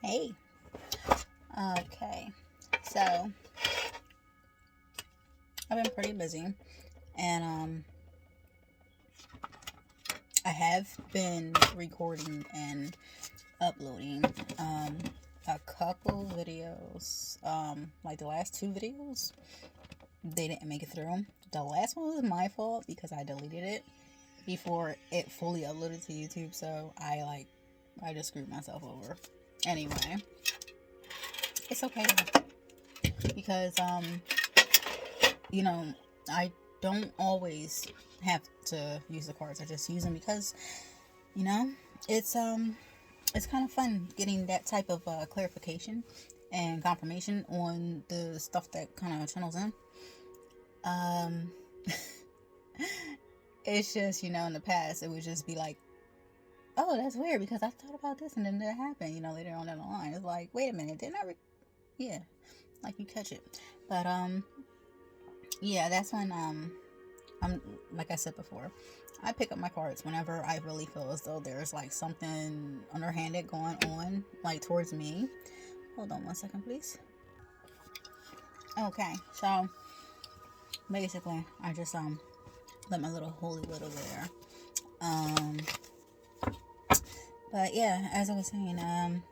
Hey. Okay. So I've been pretty busy, and I have been recording and uploading a couple videos. Like the last two videos, they didn't make it through. The last one was my fault because I deleted it before it fully uploaded to YouTube. So I just screwed myself over. Anyway, it's okay because you know, I don't always have to use the cards. I just use them because, you know, it's it's kind of fun getting that type of clarification and confirmation on the stuff that kind of channels in. Um, it's just, in the past it would just be like, oh, that's weird because I thought about this and then that happened. Later on down the line, it's like, wait a minute, didn't I? Yeah, like you catch it, but yeah, that's when I'm, like I said before, I pick up my cards whenever I really feel as though there's like something underhanded going on, like towards me. Hold on one second, please. Okay, so basically, I just let my little holy little there. But yeah, as I was saying, and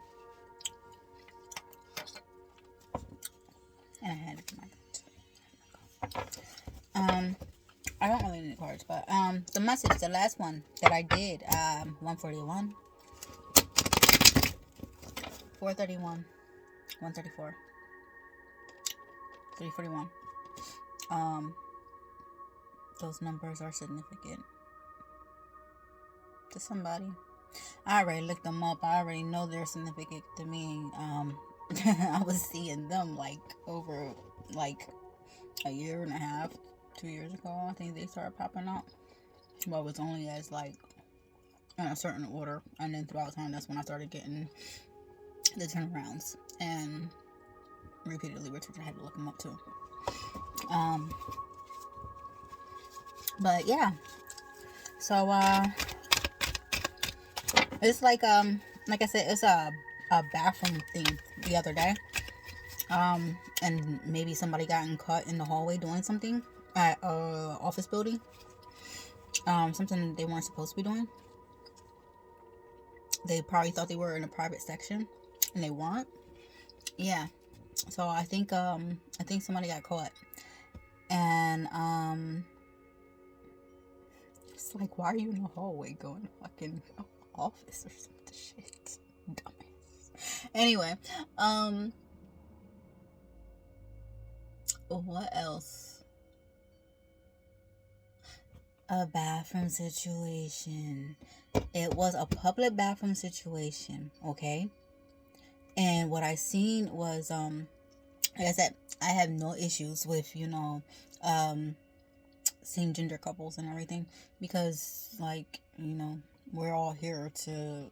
I had my I don't really need cards, but the message, the last one that I did, 141, 431, 134, 341. Those numbers are significant to somebody. I already looked them up. I already know they're significant to me. I was seeing them like over like a year and a half, 2 years ago. I think they started popping up. But it was only as like in a certain order, and then throughout time, that's when I started getting the turnarounds and repeatedly returns. I had to look them up too. But yeah, so it's like I said, it's a bathroom thing the other day. And maybe somebody got caught in the hallway doing something at a office building. Something they weren't supposed to be doing. They probably thought they were in a private section, and they weren't. Yeah. So I think somebody got caught, and it's like, why are you in the hallway going to fucking office or something? Shit, dumbass. Anyway, what else? A bathroom situation. It was a public bathroom situation, okay? And what I seen was like I said, I have no issues with, same gender couples and everything, because like, we're all here to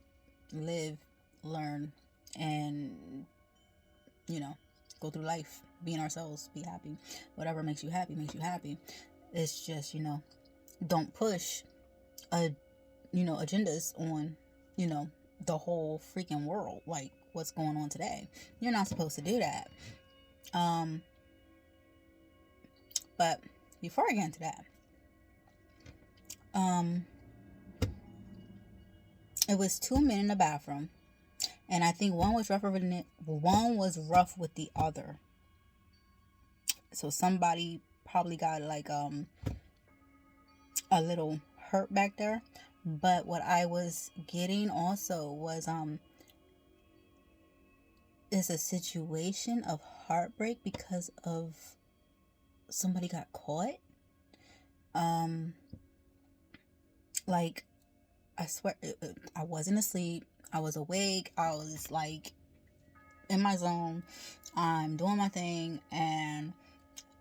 live, learn, and go through life being ourselves, be happy. Whatever makes you happy makes you happy. It's just, don't push agendas on, the whole freaking world, like what's going on today. You're not supposed to do that. But before I get into that, it was two men in the bathroom, and I think one was rough with the other. So somebody probably got like a little hurt back there. But what I was getting also was it's a situation of heartbreak because of somebody got caught. Like, I swear, I wasn't asleep. I was awake. I was like in my zone. I'm doing my thing, and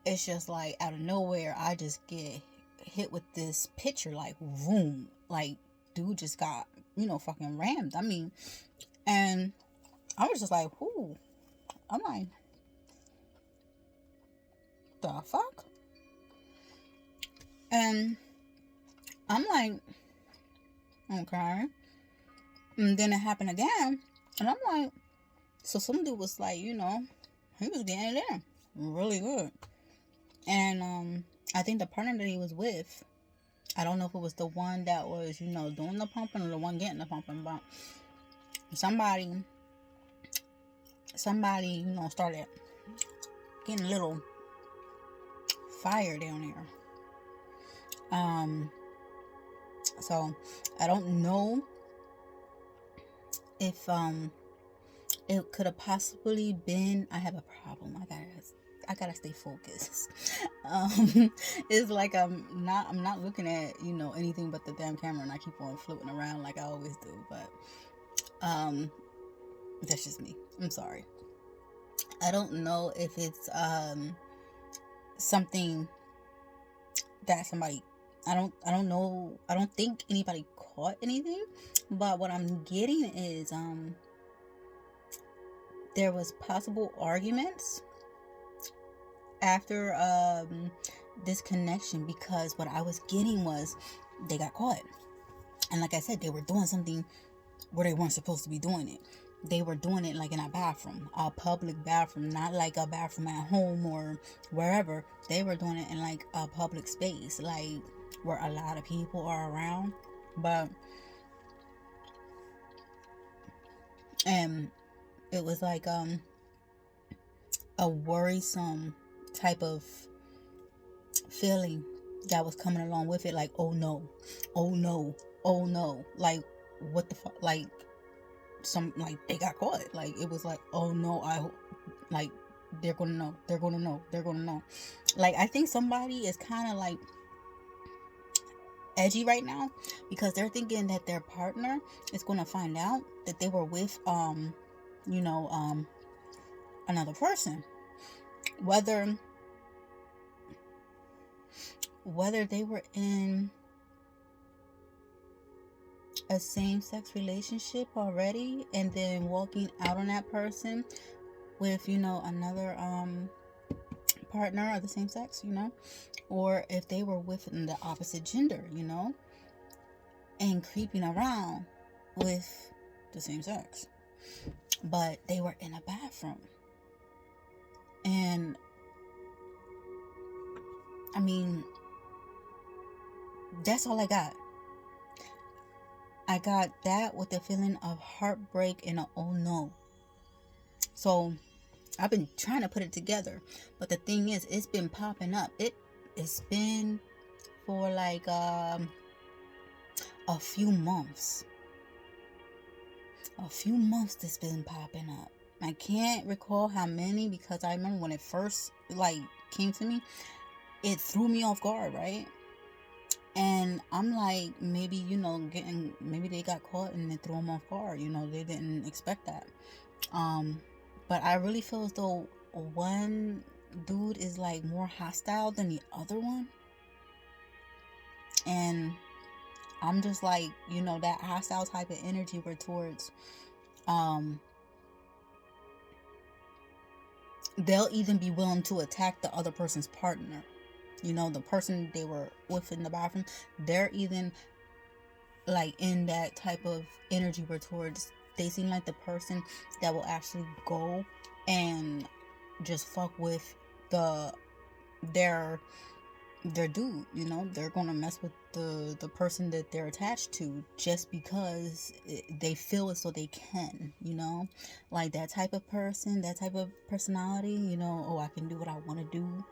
it's just like out of nowhere, I just get hit with this picture, like boom, like dude just got fucking rammed. I mean, and I was just like, whoo. I'm like, the fuck? And I'm like, okay. And then it happened again, and I'm like, So some dude was like, he was getting it in really good. And I think the partner that he was with, I don't know if it was the one that was, doing the pumping or the one getting the pumping, but somebody, started getting a little fire down there. So I don't know if it could have possibly been. I have a problem. I gotta stay focused. It's like I'm not looking at anything but the damn camera, and I keep on floating around like I always do. But that's just me. I'm sorry. I don't know if it's something that somebody. I don't know. I don't think anybody caught anything. But what I'm getting is there was possible arguments after this connection, because what I was getting was they got caught. And like I said, they were doing something where they weren't supposed to be doing it. They were doing it like in a bathroom, a public bathroom, not like a bathroom at home or wherever. They were doing it in like a public space, like where a lot of people are around. But and it was like a worrisome type of feeling that was coming along with it, like, oh no, like what the fuck, like they got caught, like it was like, oh no, like they're gonna know. Like I think somebody is kind of like edgy right now because they're thinking that their partner is gonna find out that they were with another person, whether they were in a same-sex relationship already and then walking out on that person with another partner of the same sex, or if they were within the opposite gender, and creeping around with the same sex, but they were in a bathroom. And I mean, that's all I got. I got that with the feeling of heartbreak and a oh no. So I've been trying to put it together, but the thing is, it's been popping up. It's been for like a few months. It's been popping up. I can't recall how many, because I remember when it first came to me, it threw me off guard, right? And I'm like, maybe maybe they got caught and it threw them off guard. They didn't expect that. But I really feel as though one dude is like more hostile than the other one, and I'm just like, that hostile type of energy were towards they'll even be willing to attack the other person's partner. The person they were with in the bathroom, they're even like in that type of energy where towards they seem like the person that will actually go and just fuck with their dude. They're gonna mess with the person that they're attached to just because they feel as though they can, like that type of person, that type of personality. Oh, I can do what I want to do,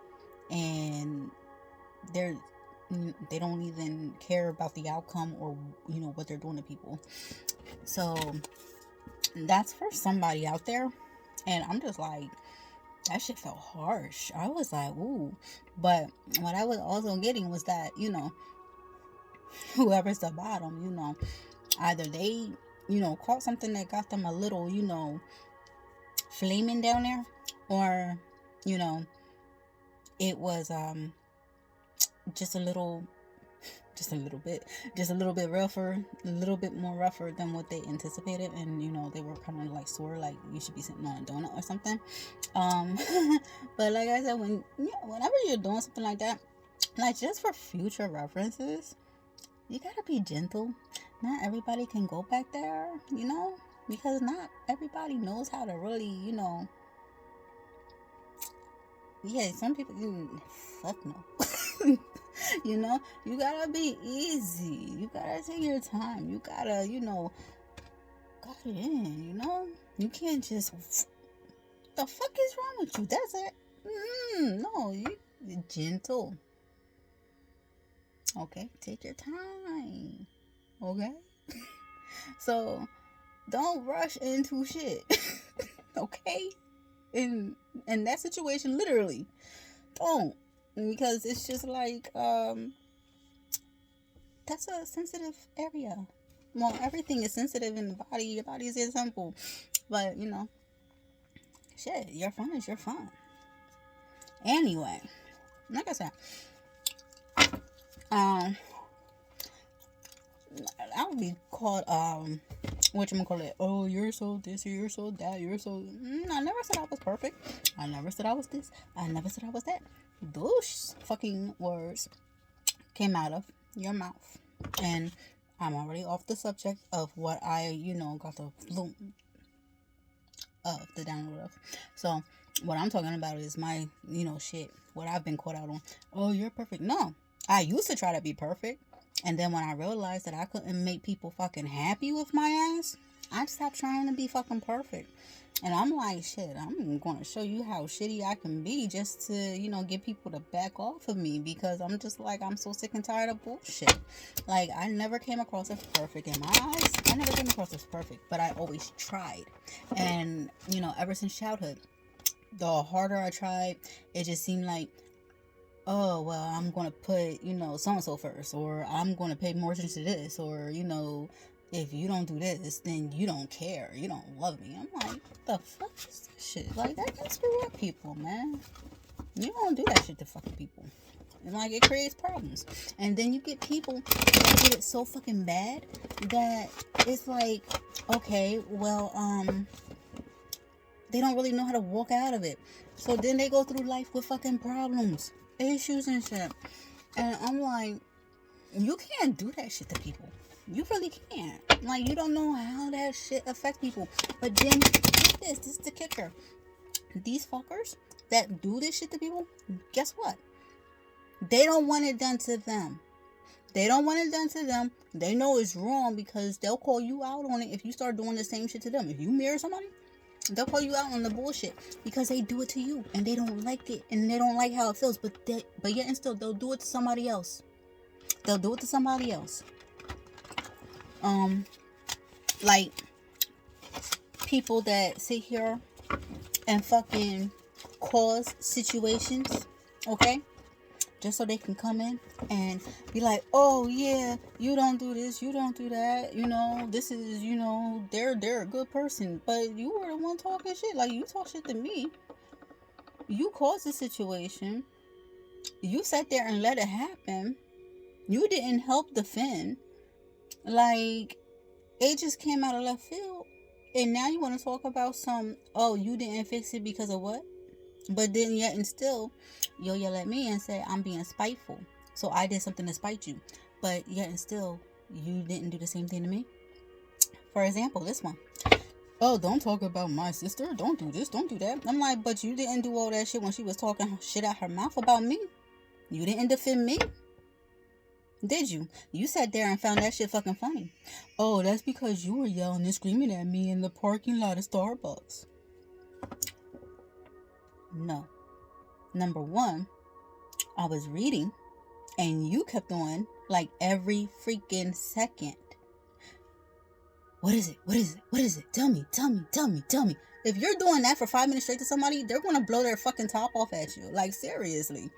and they don't even care about the outcome or what they're doing to people. So that's for somebody out there, and I'm just like, that shit felt harsh. I was like, ooh. But what I was also getting was that whoever's the bottom, either they caught something that got them a little flaming down there, or it was just a little bit rougher, a little bit more rougher than what they anticipated, and they were kind of like sore, like you should be sitting on a donut or something. But like I said, whenever you're doing something like that, like just for future references, you gotta be gentle. Not everybody can go back there, Because not everybody knows how to really, yeah, some people, fuck no. You gotta be easy. You gotta take your time. You gotta, got it in, You can't just, the fuck is wrong with you? That's it. No, you gentle. Okay, take your time. Okay? So, don't rush into shit. Okay? In that situation, literally. Don't. Because it's just like, that's a sensitive area. Well, everything is sensitive in the body. Your body is a temple. But, shit, your fun is your fun. Anyway, like I said, I would be called, whatchamacallit, oh, you're so this, you're so that, you're so, I never said I was perfect. I never said I was this. I never said I was that. Those fucking words came out of your mouth. And I'm already off the subject of what I, got the flume of the download of. So, what I'm talking about is my, shit. What I've been caught out on. Oh, you're perfect. No. I used to try to be perfect. And then when I realized that I couldn't make people fucking happy with my ass, I stopped trying to be fucking perfect. And I'm like, shit, I'm going to show you how shitty I can be just to, get people to back off of me. Because I'm just like, I'm so sick and tired of bullshit. Like, I never came across as perfect in my eyes. I never came across as perfect. But I always tried. And, ever since childhood, the harder I tried, it just seemed like, oh, well, I'm going to put, so-and-so first. Or I'm going to pay more attention to this. Or, if you don't do this, then you don't care. You don't love me. I'm like, what the fuck is this shit? Like, that can screw up people, man. You don't do that shit to fucking people. And, like, it creates problems. And then you get people that get it so fucking bad that it's like, okay, well, they don't really know how to walk out of it. So then they go through life with fucking problems, issues and shit. And I'm like, you can't do that shit to people. You really can't. Like, you don't know how that shit affects people. But then, this is the kicker. These fuckers that do this shit to people, guess what? They don't want it done to them. They don't want it done to them. They know it's wrong because they'll call you out on it if you start doing the same shit to them. If you mirror somebody, they'll call you out on the bullshit because they do it to you and they don't like it and they don't like how it feels. But yet and still, they'll do it to somebody else. They'll do it to somebody else. Like people that sit here and fucking cause situations, okay? Just so they can come in and be like, oh yeah, you don't do this, you don't do that, this is, they're a good person. But you were the one talking shit. Like, you talk shit to me. You caused the situation. You sat there and let it happen. You didn't help defend. Like, it just came out of left field. And now you want to talk about oh, you didn't fix it because of what? But then yet and still, you'll yell at me and say I'm being spiteful. So I did something to spite you. But yet and still, you didn't do the same thing to me. For example, this one. Oh, don't talk about my sister. Don't do this. Don't do that. I'm like, but you didn't do all that shit when she was talking shit out her mouth about me. You didn't defend me. Did you? You sat there and found that shit fucking funny. Oh, that's because you were yelling and screaming at me in the parking lot of Starbucks. No. Number one, I was reading and you kept on like every freaking second. What is it? What is it? What is it? Tell me, tell me, tell me, tell me. If you're doing that for 5 minutes straight to somebody, they're going to blow their fucking top off at you. Like, seriously.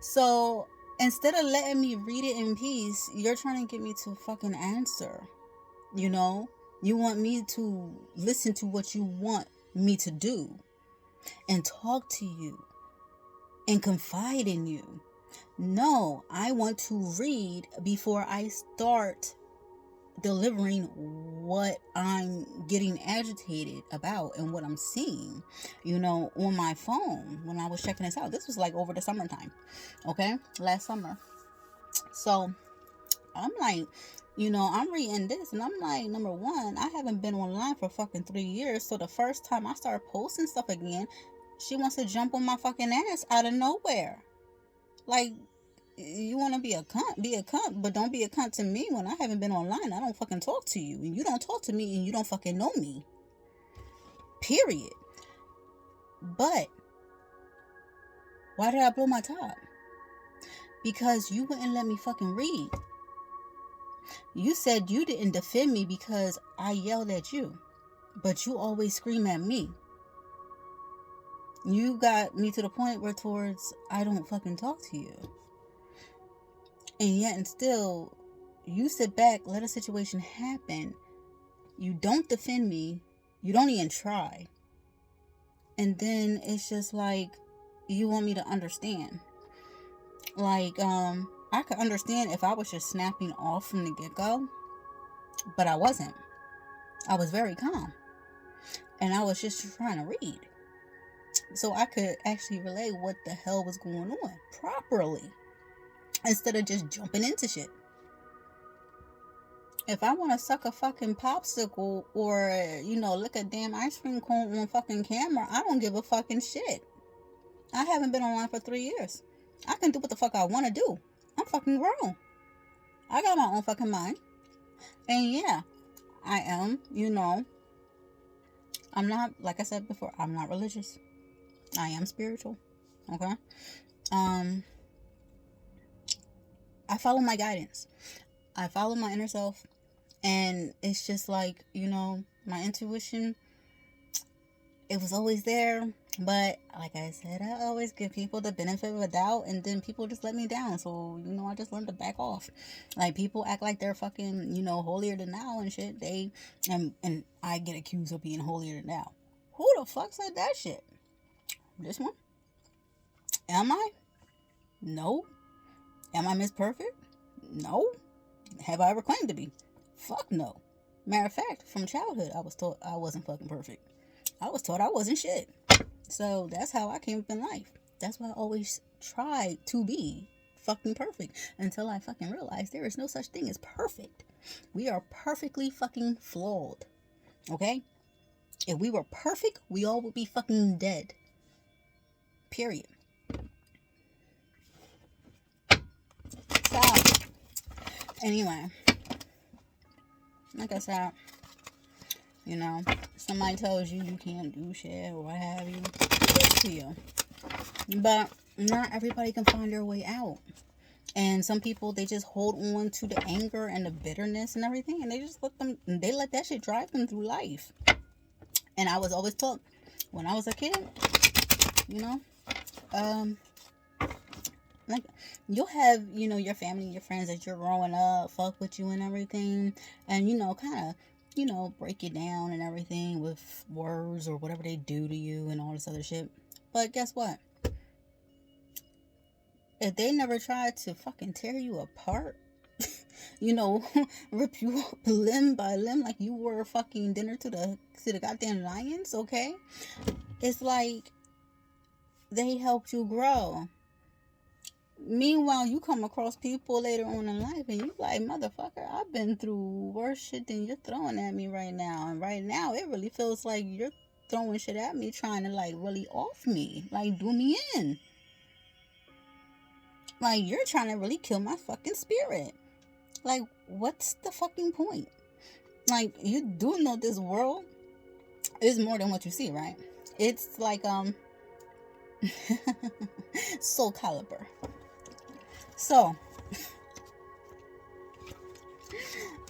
So, instead of letting me read it in peace, you're trying to get me to fucking answer. You want me to listen to what you want me to do and talk to you and confide in you. No, I want to read before I start delivering what I'm getting agitated about and what I'm seeing, on my phone when I was checking this out. This was like over the summertime, okay? Last summer. So I'm like, I'm reading this and I'm like, number one, I haven't been online for fucking 3 years. So the first time I start posting stuff again, she wants to jump on my fucking ass out of nowhere. Like, you want to be a cunt, but don't be a cunt to me when I haven't been online. I don't fucking talk to you, and you don't talk to me, and you don't fucking know me. Period. But why did I blow my top? Because you wouldn't let me fucking read. You said you didn't defend me because I yelled at you, but you always scream at me. You got me to the point where towards I don't fucking talk to you. And yet and still, you sit back, let a situation happen. You don't defend me. You don't even try. And then it's just like, you want me to understand. Like, I could understand if I was just snapping off from the get-go. But I wasn't. I was very calm. And I was just trying to read. So I could actually relay what the hell was going on properly. Instead of just jumping into shit. If I want to suck a fucking popsicle or, lick a damn ice cream cone on fucking camera, I don't give a fucking shit. I haven't been online for 3 years. I can do what the fuck I want to do. I'm fucking grown. I got my own fucking mind. And yeah, I am, I'm not, like I said before, I'm not religious. I am spiritual. Okay? I follow my guidance. I follow my inner self. And it's just like, my intuition, it was always there. But like I said, I always give people the benefit of a doubt. And then people just let me down. So, I just learned to back off. Like, people act like they're fucking, holier than thou and shit. And I get accused of being holier than thou. Who the fuck said that shit? This one? Am I? No. Am I Miss Perfect? No. Have I ever claimed to be? Fuck no. Matter of fact, from childhood, I was taught I wasn't fucking perfect. I was taught I wasn't shit. So that's how I came up in life. That's why I always tried to be fucking perfect until I fucking realized there is no such thing as perfect. We are perfectly fucking flawed. Okay? If we were perfect, we all would be fucking dead. Period. So, anyway, like I said, somebody tells you can't do shit or what have you, it's to you. But not everybody can find their way out. And some people, they just hold on to the anger and the bitterness and everything, and they just let that shit drive them through life. And I was always taught when I was a kid, like, you'll have, your family, your friends that you're growing up, fuck with you and everything. And, kind of, break you down and everything with words or whatever they do to you and all this other shit. But guess what? If they never tried to fucking tear you apart, rip you up limb by limb like you were fucking dinner to the goddamn lions, okay? It's like they helped you grow. Meanwhile, you come across people later on in life and you like, motherfucker, I've been through worse shit than you're throwing at me right now. And right now, it really feels like you're throwing shit at me, trying to, like, really off me. Like, do me in. Like, you're trying to really kill my fucking spirit. Like, what's the fucking point? Like, you do know this world is more than what you see, right? It's like, Soul Calibur. So,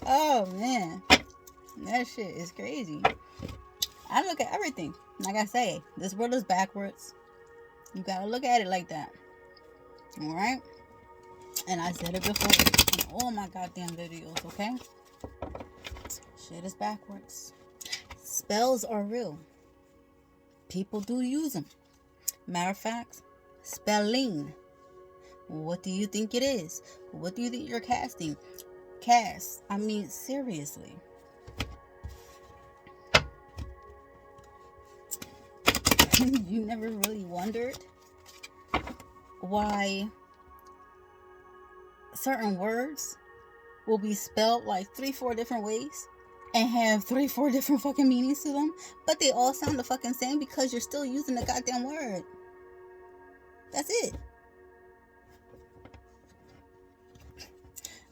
oh man, that shit is crazy. I look at everything. Like I say, this world is backwards. You gotta look at it like that. Alright? And I said it before in all my goddamn videos, okay? Shit is backwards. Spells are real. People do use them. Matter of fact, spelling. What do you think it is? What do you think you're casting? Cast. I mean, seriously. You never really wondered why certain words will be spelled like 3-4 different ways and have 3-4 different fucking meanings to them, but they all sound the fucking same because you're still using the goddamn word. That's it.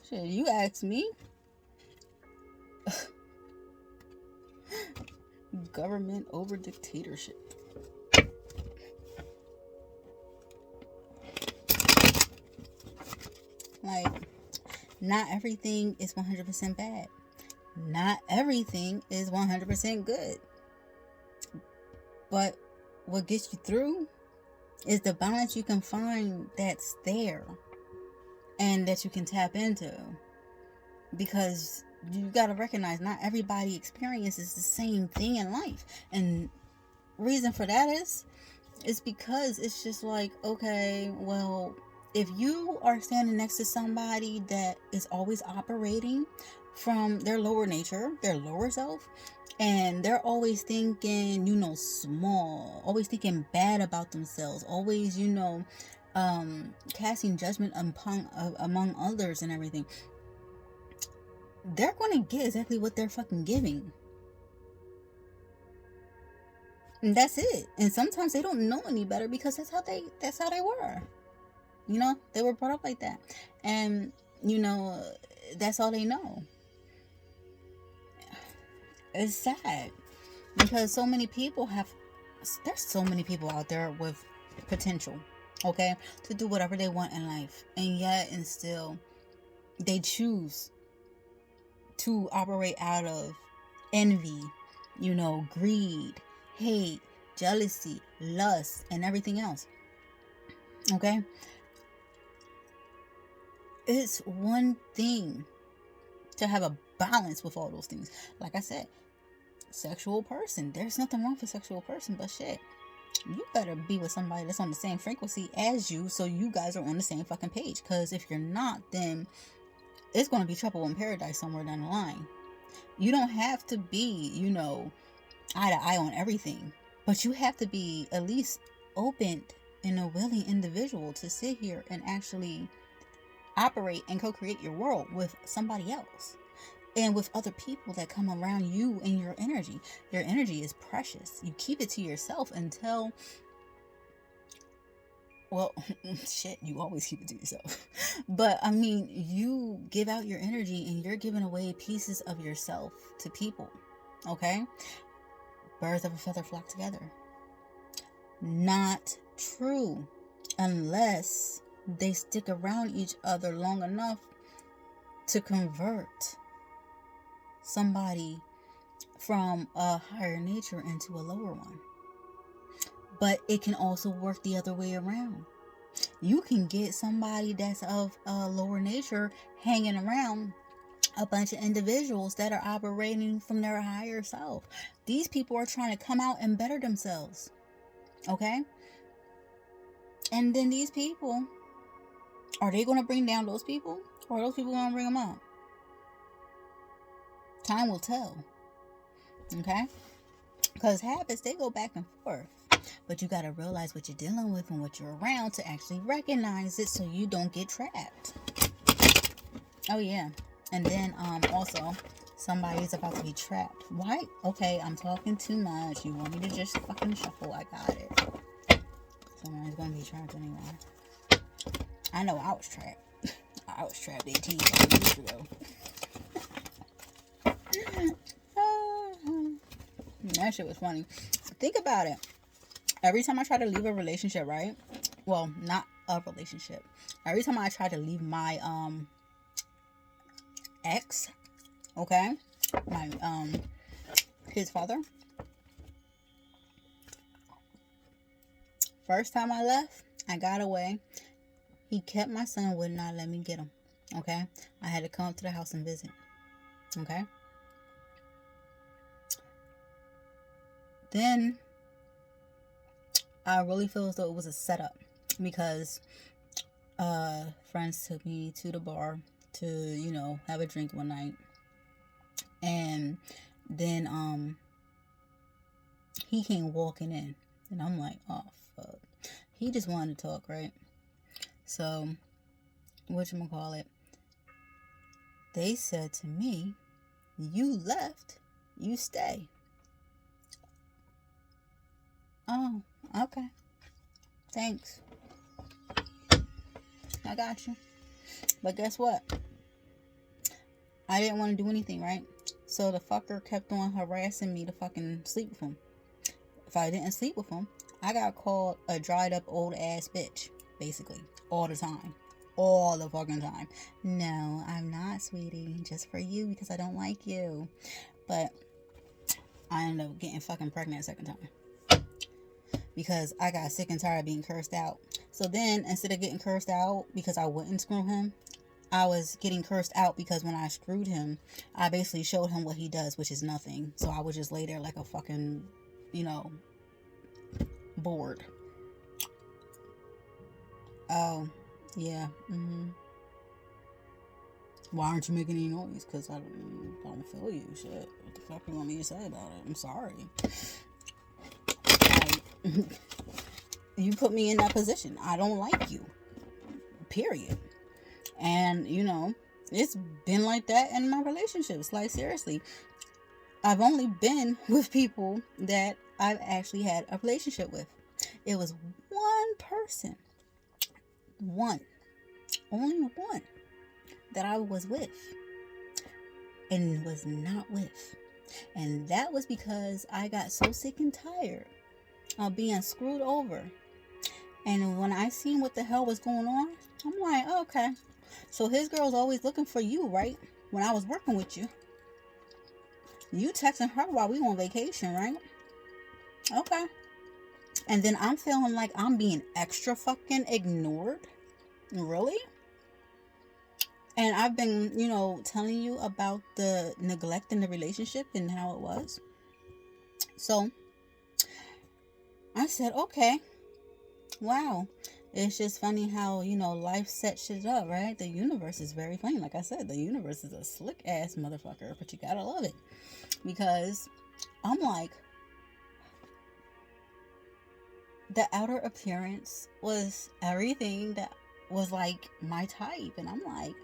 Shit, you ask me. Government over dictatorship. Like, not everything is 100% bad. Not everything is 100% good. But what gets you through is the balance you can find that's there and that you can tap into. Because you gotta recognize not everybody experiences the same thing in life. And reason for that is because it's just like, okay, well, if you are standing next to somebody that is always operating from their lower nature, their lower self, and they're always thinking, small, always thinking bad about themselves, always, casting judgment among others and everything, they're going to get exactly what they're fucking giving. And that's it. And sometimes they don't know any better because that's how they were. They were brought up like that. And, that's all they know. It's sad because so many people there's so many people out there with potential, okay, to do whatever they want in life. And yet and still they choose to operate out of envy, greed, hate, jealousy, lust, and everything else. Okay? It's one thing to have a balance with all those things. Like I said, sexual person. There's nothing wrong with a sexual person, but shit, you better be with somebody that's on the same frequency as you so you guys are on the same fucking page. Because if you're not, then it's going to be trouble in paradise somewhere down the line. You don't have to be, eye to eye on everything, but you have to be at least open and a willing individual to sit here and actually operate and co-create your world with somebody else and with other people that come around you and your energy. Your energy is precious. You keep it to yourself until, well, shit, you always keep it to yourself. But I mean, you give out your energy and you're giving away pieces of yourself to people. Okay? Birds of a feather flock together. Not true. Unless they stick around each other long enough to convert somebody from a higher nature into a lower one. But it can also work the other way around. You can get somebody that's of a lower nature hanging around a bunch of individuals that are operating from their higher self. These people are trying to come out and better themselves. Okay? And then these people, are they going to bring down those people? Or are those people going to bring them up? Time will tell. Okay? Because habits, they go back and forth. But you got to realize what you're dealing with and what you're around to actually recognize it so you don't get trapped. Oh, yeah. And then also, somebody's about to be trapped. Why? Okay, I'm talking too much. You want me to just fucking shuffle? I got it. Someone's going to be trapped anyway. I know I was trapped. I was trapped 18 years ago. That shit was funny. Think about it. Every time I try to leave a relationship, right? Well, not a relationship. Every time I try to leave my ex, okay, my his father. First time I left, I got away. He kept my son, would not let me get him. Okay, I had to come up to the house and visit. Okay. Then I really feel as though it was a setup because friends took me to the bar to, have a drink one night. And then he came walking in. And I'm like, oh, fuck. He just wanted to talk, right? So, whatchamacallit. they said to me, you left, you stay. Oh, okay. Thanks. I got you. But guess what? I didn't want to do anything, right? So the fucker kept on harassing me to fucking sleep with him. If I didn't sleep with him, I got called a dried up old ass bitch, basically, all the time. All the fucking time. No, I'm not, sweetie. Just for you because I don't like you. But I ended up getting fucking pregnant a second time. Because I got sick and tired of being cursed out. So then, instead of getting cursed out because I wouldn't screw him, I was getting cursed out because when I screwed him, I basically showed him what he does, which is nothing. So I would just lay there like a fucking, bored. Oh, yeah. Why aren't you making any noise? Because I don't feel you. Shit. What the fuck you want me to say about it? I'm sorry. Like, you put me in that position. I don't like you. Period. And, it's been like that in my relationships. Like, seriously. I've only been with people that I've actually had a relationship with. It was one person. One. Only one. That I was with. And was not with. And that was because I got so sick and tired of being screwed over. And when I seen what the hell was going on, I'm like, oh, okay. So his girl's always looking for you, right? When I was working with you. You texting her while we on vacation, right? Okay. And then I'm feeling like I'm being extra fucking ignored. Really? And I've been, telling you about the neglect in the relationship and how it was. So I said, okay. Wow. It's just funny how, life sets shit up, right? The universe is very funny. Like I said, the universe is a slick ass motherfucker, but you gotta love it. Because I'm like, the outer appearance was everything that was like my type. And I'm like,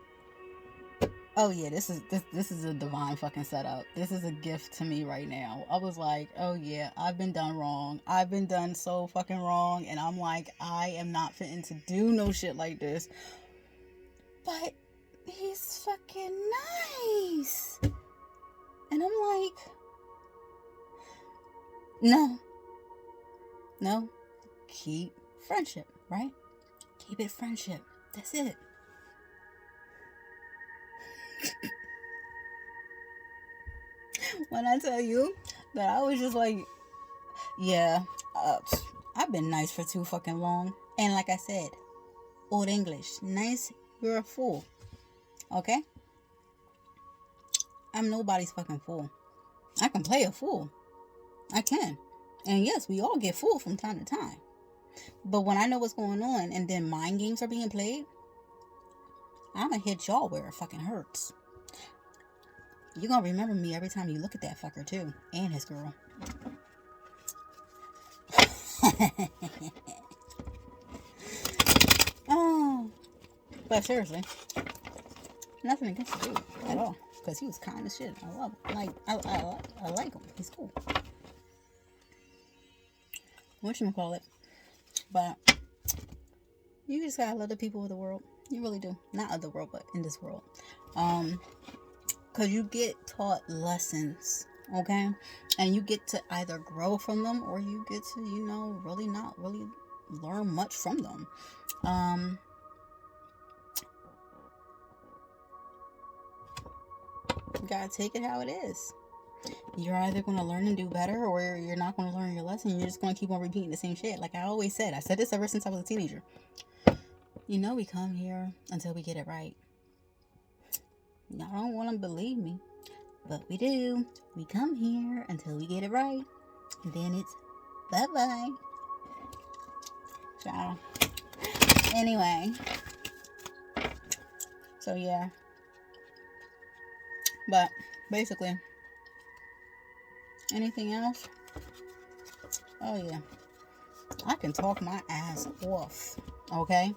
oh yeah, this is a divine fucking setup. This is a gift to me right now. I was like, oh yeah, I've been done wrong. I've been done so fucking wrong. And I'm like, I am not fitting to do no shit like this. But he's fucking nice. And I'm like, no, keep friendship, right? Keep it friendship. That's it. When I tell you that I was just like, yeah, I've been nice for too fucking long. And like I said, old English, nice, you're a fool. Okay? I'm nobody's fucking fool. I can play a fool. I can. And yes, we all get fooled from time to time. But when I know what's going on and then mind games are being played, I'm gonna hit y'all where it fucking hurts. You're gonna remember me every time you look at that fucker too. And his girl. Oh. But seriously, nothing against the dude at all. Because he was kind as shit. I love him. Like, I like him. He's cool. Whatchamacallit. But you just gotta love the people of the world. You really do. Not of the world, but in this world. Because you get taught lessons, okay? And you get to either grow from them or you get to, really not really learn much from them. You gotta take it how it is. You're either going to learn and do better or you're not going to learn your lesson. You're just going to keep on repeating the same shit. Like I always said. I said this ever since I was a teenager. We come here until we get it right. Y'all don't want to believe me, but we do. We come here until we get it right. And then it's bye-bye. Ciao. Anyway. So, yeah. But, basically, anything else? Oh, yeah. I can talk my ass off, okay?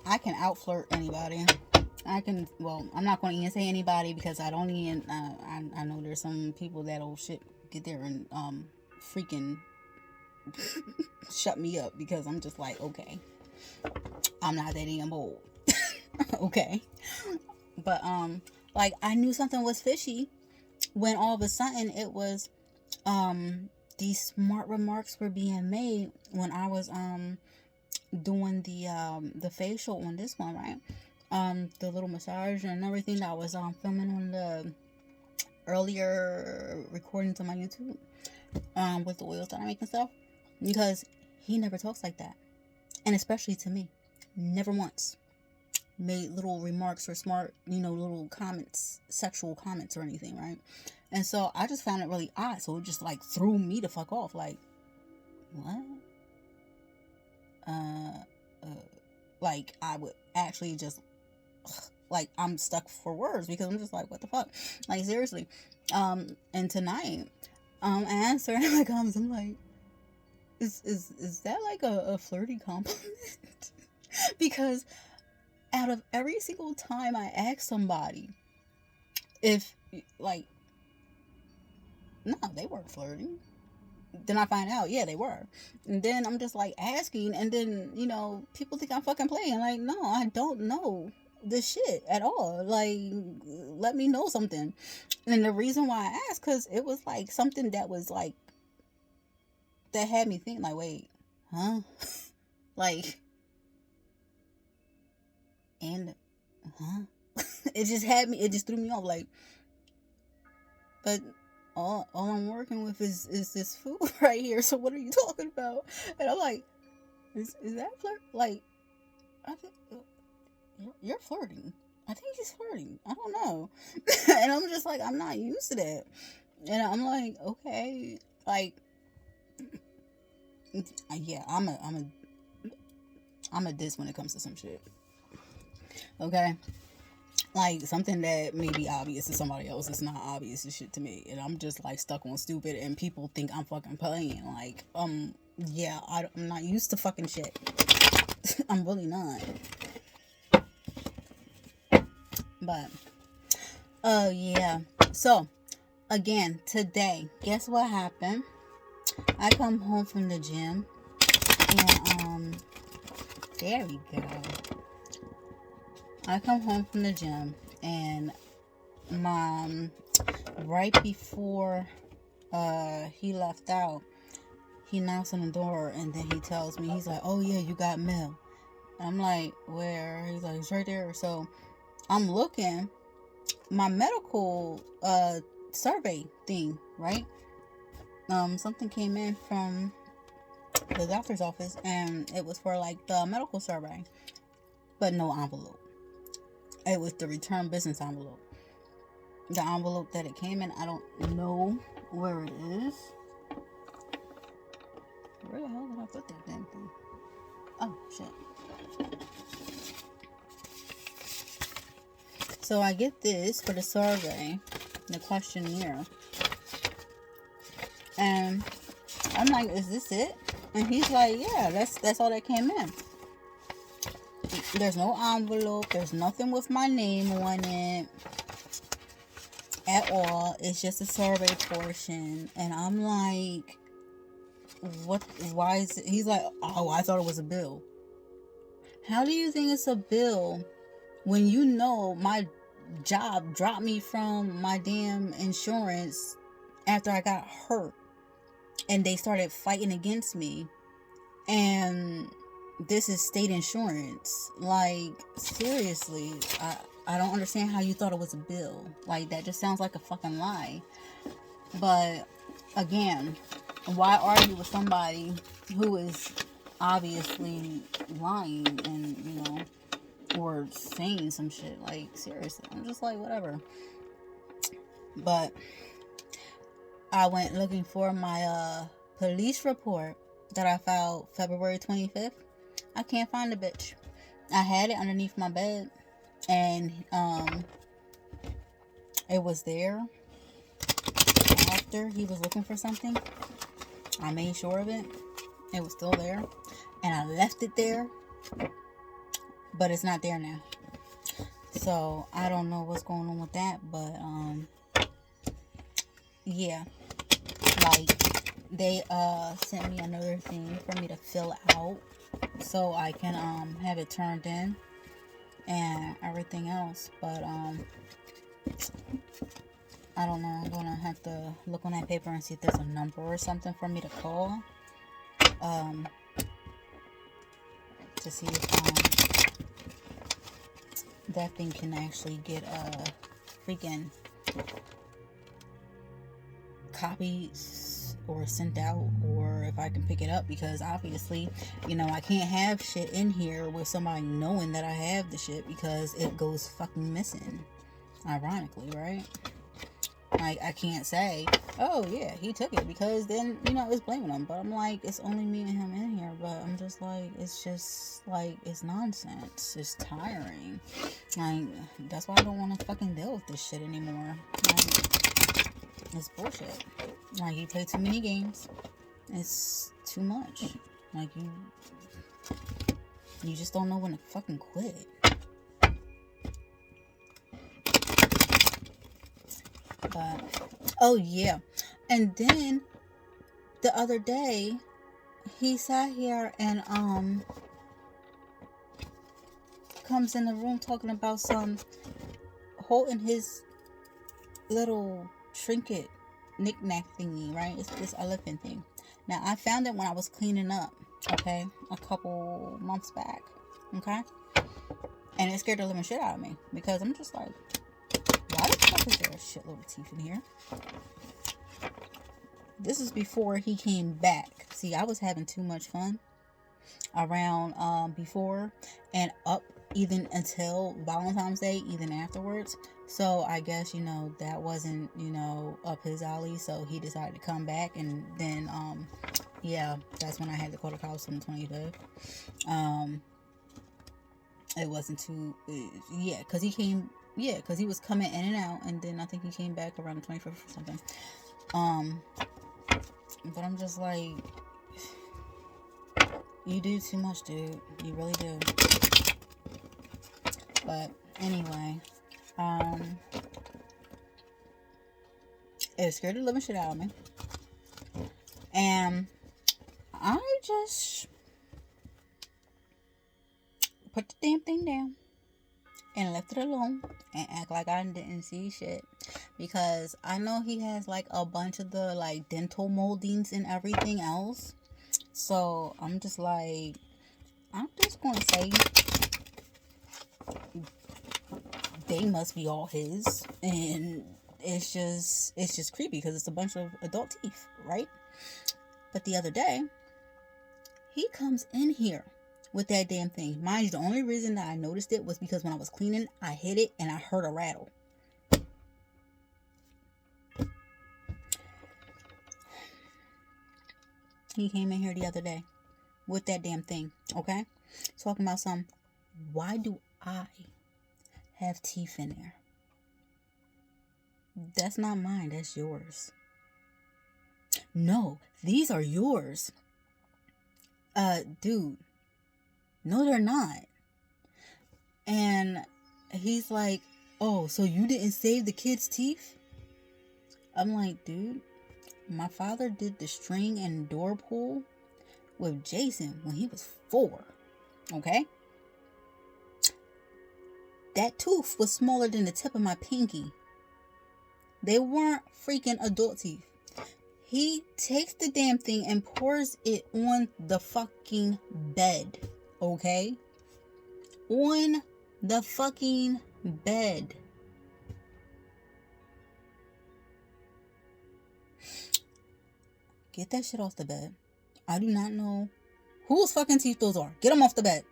I can out-flirt anybody. I'm not going to even say anybody because I don't even, I know there's some people that'll get there and, freaking shut me up because I'm just like, okay, I'm not that damn bold. Okay. But, like, I knew something was fishy when all of a sudden it was, these smart remarks were being made when I was, doing the facial on this one, right? The little massage and everything that I was filming on the earlier recordings on my YouTube, with the oils that I make and stuff, because he never talks like that, and especially to me, never once made little remarks or smart, little comments, sexual comments or anything, right? And so I just found it really odd. So it just like threw me the fuck off. Like, what? Like I would actually just like I'm stuck for words because I'm just like, what the fuck? Like seriously. And tonight, answering my comments, I'm like, is that like a flirty compliment? Because out of every single time I ask somebody if like, no, they weren't flirting. Then I find out, yeah, they were. And then I'm just like asking, and then, people think I'm fucking playing. Like, no, I don't know this shit at all. Like, let me know something. And the reason why I asked, because it was like something that was like, that had me think, like, wait, huh? Like, and, huh? It just threw me off. Like, but all I'm working with is this food right here. So what are you talking about? And I'm like, is that flirt? Like, I think you're flirting. I think he's flirting. I don't know. And I'm just like, I'm not used to that. And I'm like, okay, like, yeah, I'm a diss when it comes to some shit. Okay. Like something that may be obvious to somebody else, it's not obvious as shit to me, and I'm just like stuck on stupid, and people think I'm fucking playing. Like, yeah, I'm not used to fucking shit. I'm really not. But, oh yeah. So, again, today, guess what happened? I come home from the gym, and there we go. I come home from the gym, and Mom, right before he left out, he knocks on the door, and then he tells me, he's like, oh yeah, you got mail. And I'm like, where? He's like, it's right there. So I'm looking, my medical survey thing, right? Something came in from the doctor's office, and it was for like the medical survey, but no envelope. It was the return business envelope. The envelope that it came in, I don't know where it is. Where the hell did I put that damn thing? Oh, shit. So I get this for the survey, the questionnaire. And I'm like, is this it? And he's like, yeah, that's all that came in. There's no envelope. There's nothing with my name on it at all. It's just a survey portion. And I'm like, what? Why is it? He's like, oh, I thought it was a bill. How do you think it's a bill when you know my job dropped me from my damn insurance after I got hurt and they started fighting against me? And this is state insurance. Like, seriously, I don't understand how you thought it was a bill. Like, that just sounds like a fucking lie. But again, why argue with somebody who is obviously lying and, or saying some shit? Like, seriously, I'm just like, whatever. But I went looking for my police report that I filed February 25th. I can't find the bitch. I had it underneath my bed, and it was there after he was looking for something. I made sure of it. It was still there, and I left it there, but it's not there now. So I don't know what's going on with that, but yeah, like they sent me another thing for me to fill out so I can have it turned in and everything else. But I don't know. I'm gonna have to look on that paper and see if there's a number or something for me to call. To see if that thing can actually get freaking copies or sent out, or if I can pick it up, because obviously, you know, I can't have shit in here with somebody knowing that I have the shit, because it goes fucking missing. Ironically, right? Like, I can't say, oh yeah, he took it, because then, you know, it's blaming him. But I'm like, it's only me and him in here. But I'm just like, it's just like, it's nonsense. It's tiring. Like, that's why I don't want to fucking deal with this shit anymore. Like, it's bullshit. Like, you play too many games. It's too much. Like, you just don't know when to fucking quit. But oh yeah, and then the other day he sat here and comes in the room talking about holding his little trinket knick-knack thingy, right? It's this elephant thing. Now, I found it when I was cleaning up, okay, a couple months back, okay, and it scared the living shit out of me, because I'm just like, why the fuck is there a shitload of teeth in here? This is before he came back. See, I was having too much fun around before and up even until Valentine's Day, even afterwards. So I guess, you know, that wasn't, you know, up his alley. So he decided to come back, and then yeah, that's when I had to call the cops on the 25th. It wasn't too yeah, because he came, yeah, because he was coming in and out, and then I think he came back around the 25th or something. But I'm just like, you do too much, dude. You really do. But anyway, it scared the living shit out of me, and I just put the damn thing down and left it alone and act like I didn't see shit, because I know he has like a bunch of the like dental moldings and everything else. So I'm just like, I'm just gonna say they must be all his, and it's just creepy because it's a bunch of adult teeth, right? But the other day, he comes in here with that damn thing. Mind you, the only reason that I noticed it was because when I was cleaning, I hit it and I heard a rattle. He came in here the other day with that damn thing, okay? Talking about why do I have teeth in there? That's not mine, that's yours. No, these are yours. Dude, no, they're not. And he's like, oh, so you didn't save the kid's teeth? I'm like, dude, my father did the string and door pull with Jason when he was 4, okay? That tooth was smaller than the tip of my pinky. They weren't freaking adult teeth. He takes the damn thing and pours it on the fucking bed, okay? On the fucking bed. Get that shit off the bed. I do not know whose fucking teeth those are. Get them off the bed.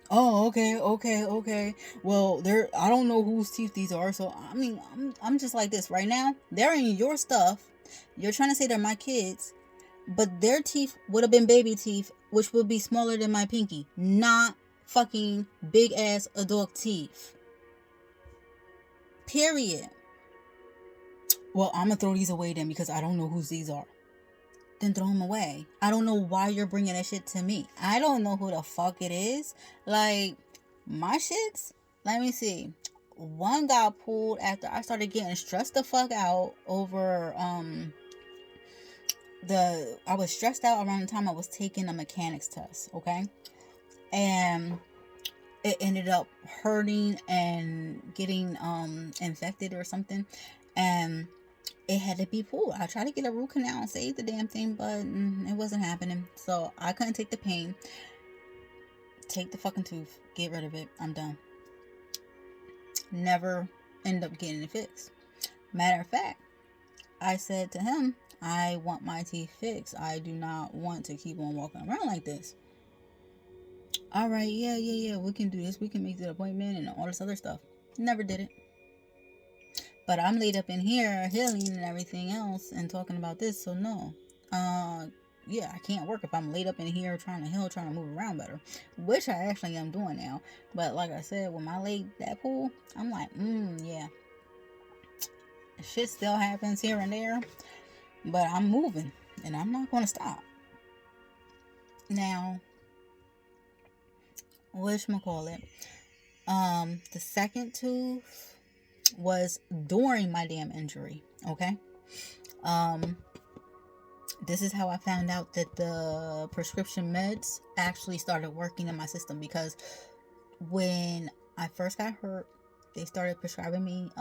Oh, okay. Well, I don't know whose teeth these are. So, I mean, I'm just like this right now. They're in your stuff. You're trying to say they're my kids, but their teeth would have been baby teeth, which would be smaller than my pinky. Not fucking big ass adult teeth. Period. Well, I'm gonna throw these away then, because I don't know whose these are. Then throw them away. I don't know why you're bringing that shit to me. I don't know who the fuck it is. Like, my shits? Let me see. one got pulled after I started getting stressed the fuck out over I was stressed out around the time I was taking a mechanics test, okay? And it ended up hurting and getting infected or something, and it had to be pulled. I tried to get a root canal and save the damn thing, but it wasn't happening. So I couldn't take the pain. Take the fucking tooth, get rid of it, I'm done. Never end up getting it fixed. Matter of fact, I said to him, I want my teeth fixed. I do not want to keep on walking around like this. All right, yeah, we can do this. We can make the appointment and all this other stuff. Never did it. But I'm laid up in here healing and everything else and talking about this, so no. Yeah, I can't work if I'm laid up in here trying to heal, trying to move around better, which I actually am doing now. But like I said, when my leg that pull, I'm like, yeah. Shit still happens here and there, but I'm moving and I'm not going to stop. Now, whatchamacallit? The second tooth was during my damn injury, okay? This is how I found out that the prescription meds actually started working in my system, because when I first got hurt, they started prescribing me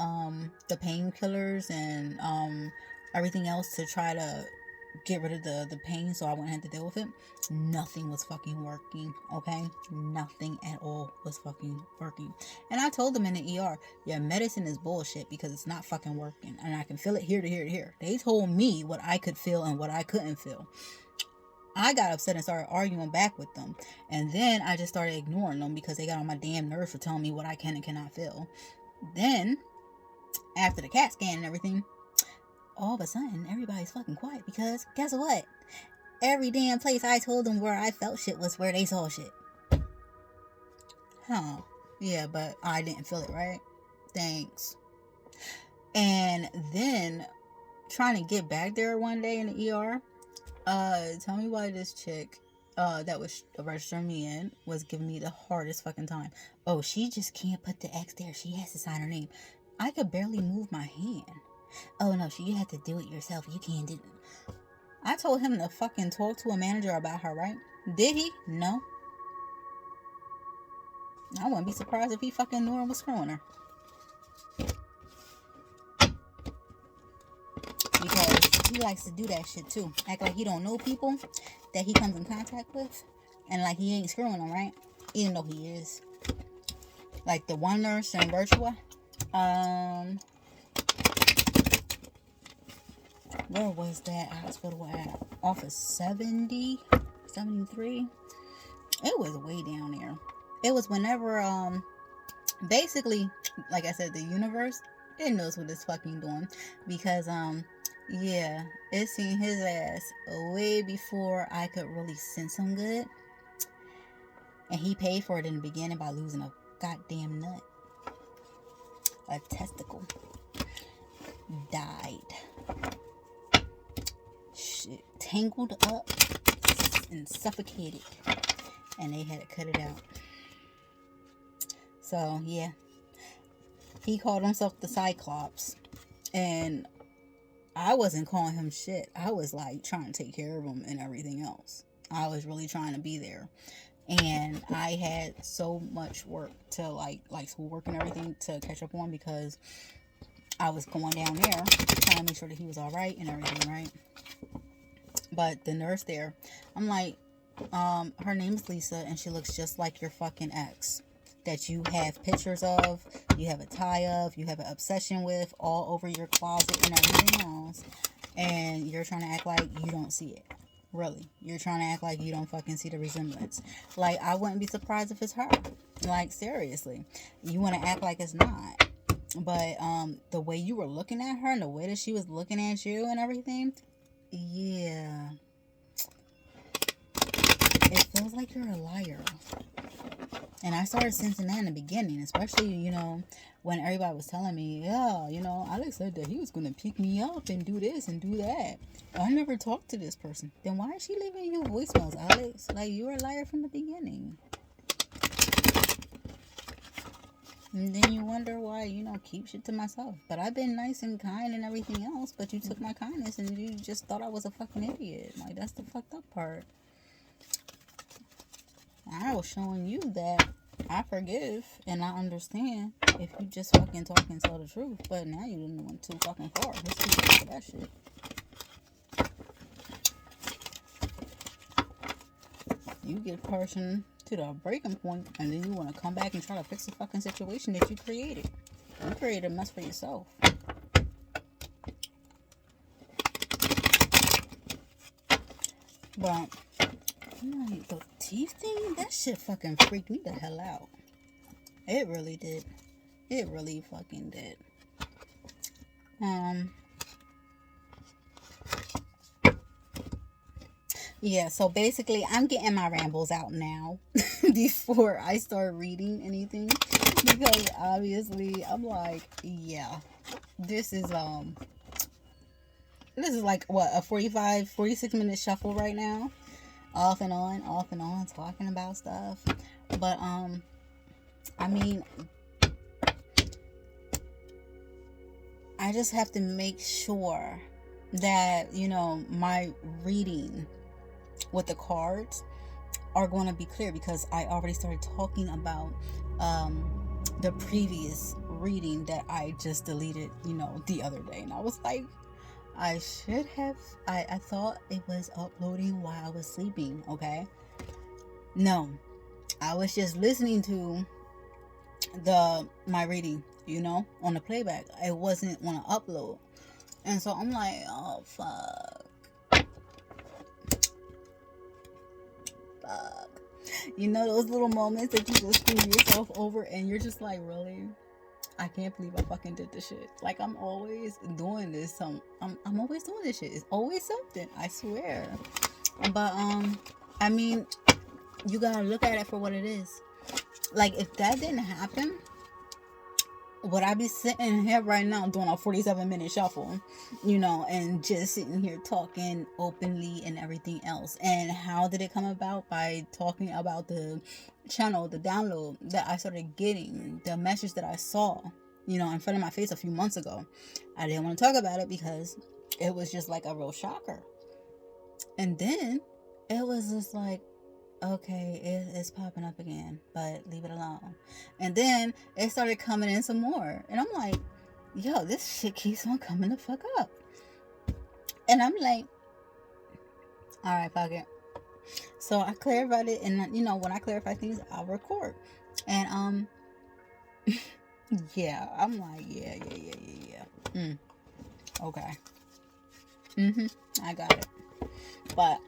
the painkillers and everything else to try to get rid of the pain so I wouldn't have to deal with it. Nothing was fucking working, okay? Nothing at all was fucking working. And I told them in the ER, your medicine is bullshit because it's not fucking working. And I can feel it here to here to here. They told me what I could feel and what I couldn't feel. I got upset and started arguing back with them. And then I just started ignoring them because they got on my damn nerves for telling me what I can and cannot feel. Then, after the CAT scan and everything, all of a sudden, everybody's fucking quiet because guess what? Every damn place I told them where I felt shit was where they saw shit. Huh. Yeah, but I didn't feel it, right? Thanks. And then, trying to get back there one day in the ER, tell me why this chick that was registering me in was giving me the hardest fucking time. Oh, she just can't put the X there. She has to sign her name. I could barely move my hand. Oh no, you have to do it yourself. You can't do it. I told him to fucking talk to a manager about her, right? Did he? No. I wouldn't be surprised if he fucking knew her and was screwing her. Because he likes to do that shit too. Act like he don't know people that he comes in contact with. And like he ain't screwing them, right? Even though he is. Like the one nurse in Virtua. Where was that hospital at? Office 70? 73? It was way down there. It was whenever, basically, like I said, the universe, it knows what it's fucking doing. Because, yeah, it seen his ass way before I could really sense him good. And he paid for it in the beginning by losing a goddamn nut. A testicle. Died. Shit. Tangled up and suffocated. And they had to cut it out. So, yeah. He called himself the Cyclops. And I wasn't calling him shit. I was like trying to take care of him and everything else. I was really trying to be there. And I had so much work to like schoolwork and everything to catch up on, because I was going down there trying to make sure that he was all right and everything, right? But the nurse there, I'm like, her name is Lisa, and she looks just like your fucking ex that you have pictures of, you have a tie of, you have an obsession with all over your closet and everything else, and you're trying to act like you don't see it. Really, you're trying to act like you don't fucking see the resemblance. Like, I wouldn't be surprised if it's her. Like, seriously, you want to act like it's not. But the way you were looking at her and the way that she was looking at you and everything, yeah, it feels like you're a liar. And I started sensing that in the beginning, especially, you know, when everybody was telling me, yeah, you know, Alex said that he was going to pick me up and do this and do that. I never talked to this person. Then why is she leaving you voicemails, Alex? Like, you were a liar from the beginning. And then you wonder why, keep shit to myself. But I've been nice and kind and everything else, but you took my kindness and you just thought I was a fucking idiot. Like, that's the fucked up part. I was showing you that I forgive and I understand if you just fucking talk and tell the truth. But now you didn't went too fucking far. It's too late for that shit. You get a person to the breaking point, and then you want to come back and try to fix the fucking situation that you created. You created a mess for yourself. But like, the teeth thing, that shit fucking freaked me the hell out. It really did. It really fucking did. Yeah, so basically I'm getting my rambles out now before I start reading anything, because obviously I'm like, yeah, this is like what, a 46 minute shuffle right now, off and on talking about stuff. But I mean, I just have to make sure that my reading with the cards are going to be clear, because I already started talking about the previous reading that I just deleted the other day, and I was like, I should have, I thought it was uploading while I was sleeping. Okay, no, I was just listening to my reading on the playback. It wasn't on an upload, and so I'm like, oh fuck. Those little moments that you just screw yourself over and you're just like, really? I can't believe I fucking did this shit. Like, I'm always doing this. I'm always doing this shit. It's always something, I swear. But I mean, you gotta look at it for what it is. Like, if that didn't happen, would I be sitting here right now doing a 47-minute shuffle, and just sitting here talking openly and everything else? And how did it come about? By talking about the channel, the download that I started getting, the message that I saw, in front of my face a few months ago. I didn't want to talk about it because it was just like a real shocker. And then it was just like, okay, it's popping up again, but leave it alone. And then it started coming in some more, and I'm like, yo, this shit keeps on coming the fuck up. And I'm like, all right, fuck it. So I clarified it, and when I clarify things, I'll record. And yeah, I'm like, yeah. Okay. I got it. But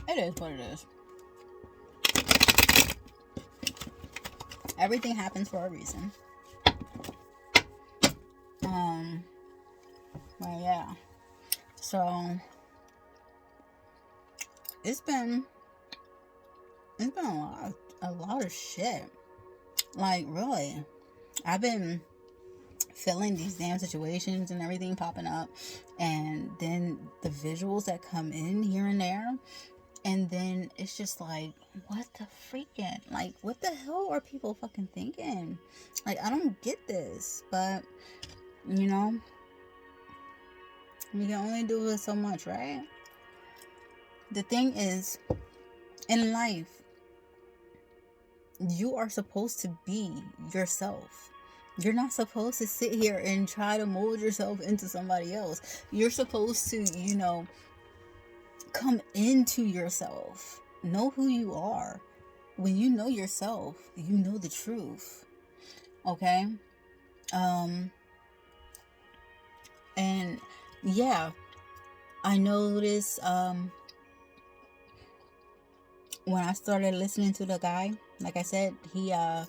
it is what it is. Everything happens for a reason. Well, yeah. So it's been a lot of shit. Like, really, I've been feeling these damn situations and everything popping up, and then the visuals that come in here and there. And then it's just like, what the freaking, like, what the hell are people fucking thinking? Like, I don't get this. But, we can only do it so much, right? The thing is, in life, you are supposed to be yourself. You're not supposed to sit here and try to mold yourself into somebody else. You're supposed to, come into yourself. Know who you are. When you know yourself, you know the truth. Okay? And yeah, I noticed when I started listening to the guy, like I said, it